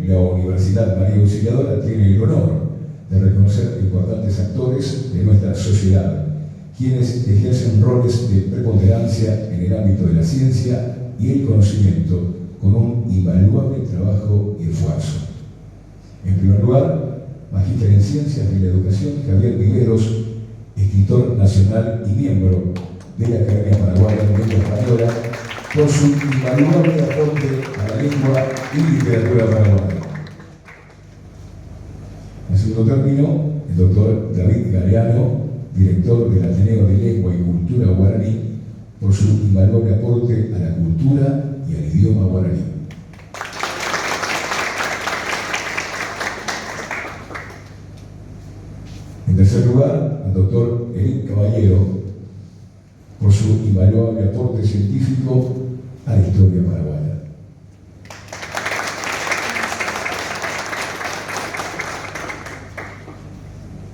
la Universidad María Auxiliadora tiene el honor de reconocer importantes actores de nuestra sociedad, quienes ejercen roles de preponderancia en el ámbito de la ciencia y el conocimiento con un invaluable trabajo y esfuerzo. En primer lugar, magíster en Ciencias de la Educación Javier Viveros, escritor nacional y miembro de la Academia Paraguaya de Lengua Española, por su invaluable aporte a la lengua y literatura paraguaya. En segundo término, el doctor David Galeano, director del Ateneo de Lengua y Cultura Guaraní, por su invaluable aporte a la cultura y al idioma guaraní. En tercer lugar, al doctor Eric Caballero, por su invaluable aporte científico a la historia paraguaya.